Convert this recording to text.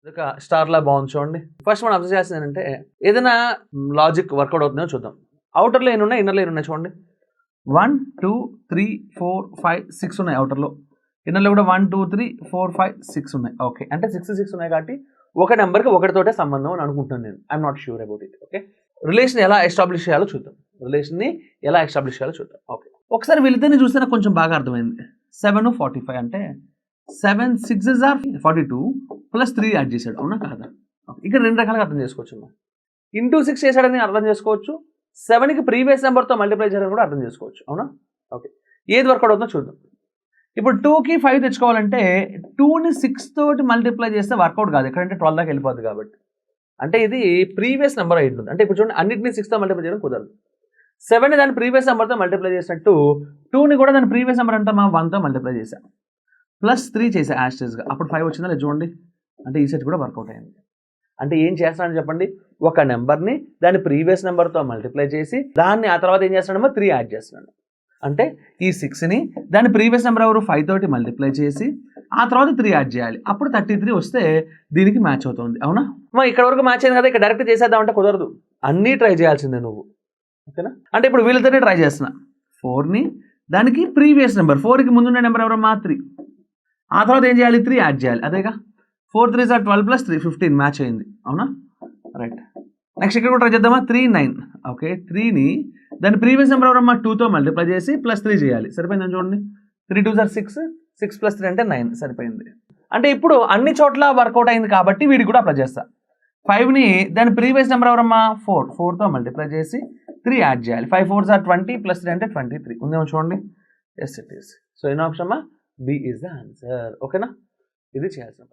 ఒక స్టార్లా బాగుంది చూడండి. ఫస్ట్ మనం అబ్జర్వ్ చేయాల్సింది ఏంటంటే ఏదైనా లాజిక్ వర్కౌట్ అవుతుందో చూద్దాం. అవుటర్లో ఎన్ని ఉన్నాయి, ఇన్నర్లో ఎన్ని ఉన్నాయి చూడండి. 1 2 3 4 5 6 ఉన్నాయి అవుటర్లో. ఇన్నర్లో కూడా 1 2 3 4 5 6 ఉన్నాయి. ఓకే, అంటే 6 ఉన్నాయి కాబట్టి ఒక నెంబర్కి ఒకటితోటే సంబంధం అని అనుకుంటున్నాను నేను. I'm not sure about it. Okay, relation ఎలా ఎస్టాబ్లిష్ చేయాలో చూద్దాం. ఓకే, ఒకసారి వీళ్ళిద్దరిని చూస్తే నాకు కొంచెం బాగా అర్థమైంది. 7 45 అంటే 7 6s are 42 ప్లస్ 3 యాడ్ చేశాడు, అవునా కాదా? ఇక్కడ రెండు రకాలుగా అర్థం చేసుకోవచ్చు. ఇంటూ 6 చేశాడని అర్థం చేసుకోవచ్చు, 7కి ప్రీవియస్ నెంబర్తో మల్టిప్లై చేయడం కూడా అర్థం చేసుకోవచ్చు, అవునా? ఓకే, ఏది వర్కౌట్ అవుతుందో చూద్దాం. ఇప్పుడు 2కి 5 తెచ్చుకోవాలంటే 2ని 6 తోటి మల్టిప్లై చేస్తే వర్కౌట్ కాదు, ఎక్కడంటే 12 దాకా వెళ్ళిపోద్ది కాబట్టి. అంటే ఇది ప్రీవియస్ నెంబర్ అయి ఉంటుంది. అంటే ఇప్పుడు చూడండి, అన్నింటినీ 6తో మల్టిప్లై చేయడం కుదరదు. 7ని దాని ప్రీవియస్ నెంబర్తో మల్టిప్లై చేసినట్టు 2ని కూడా దాని ప్రీవియస్ నెంబర్ అంతా 1తో మల్టిప్లై చేశాం, ప్లస్ 3 చేసా యాస్టేజ్గా. అప్పుడు 5 వచ్చిందా లేదు చూడండి. అంటే ఈ సెట్ కూడా వర్కౌట్ అయింది. అంటే ఏం చేస్తానని చెప్పండి, ఒక నెంబర్ని దాని ప్రీవియస్ నెంబర్తో మల్టిప్లై చేసి దాన్ని ఆ తర్వాత ఏం చేస్తున్నాడో 3 యాడ్ చేస్తున్నాడు. అంటే ఈ 6ని దాని ప్రీవియస్ నెంబర్ ఎవరు 5 తోటి మల్టిప్లై చేసి ఆ తర్వాత 3 యాడ్ చేయాలి. అప్పుడు 33 వస్తే దీనికి మ్యాచ్ అవుతుంది, అవునా? ఇక్కడ వరకు మ్యాచ్ అయింది కదా, ఇక్కడ డైరెక్ట్ చేసేద్దామంటే కుదరదు, అన్నీ ట్రై చేయాల్సిందే నువ్వు. ఓకేనా? అంటే ఇప్పుడు వీళ్ళతోనే ట్రై చేస్తున్నా. 4ని దానికి ప్రీవియస్ నెంబర్ 4కి ముందున్న నెంబర్ ఎవరమ్మా 3, ఆ తర్వాత ఏం చేయాలి 3 యాడ్ చేయాలి. అదేగా 4 3s are 12 ప్లస్ 3 15 మ్యాచ్ అయింది, అవునా? రైట్, నెక్స్ట్ ఇక్కడ కూడా ట్రై చేద్దామా. 3 9. ఓకే, 3ని దాని ప్రీవియస్ నెంబర్ ఎవరమ్మా 2తో మల్టిప్లై చేసి ప్లస్ 3 చేయాలి. సరిపోయిందని చూడండి. 3 2s are 6, 6 ప్లస్ 3 అంటే 9. సరిపోయింది. అంటే ఇప్పుడు అన్ని చోట్ల వర్కౌట్ అయింది కాబట్టి వీడికి కూడా అప్లై చేస్తా. 5ని దాని ప్రీవియస్ నెంబర్ ఎవరమ్మా 4తో మల్టిప్లై చేసి 3 యాడ్ చేయాలి. 5 4s are 20 ప్లస్ 3 అంటే 23 ఉందేమో చూడండి. Yes it is. సో ఎన్నో ఆప్షన్ అమ్మా, బి ఈజ్ ద ఆన్సర్. ఓకేనా? ఇది చేయాల్సిన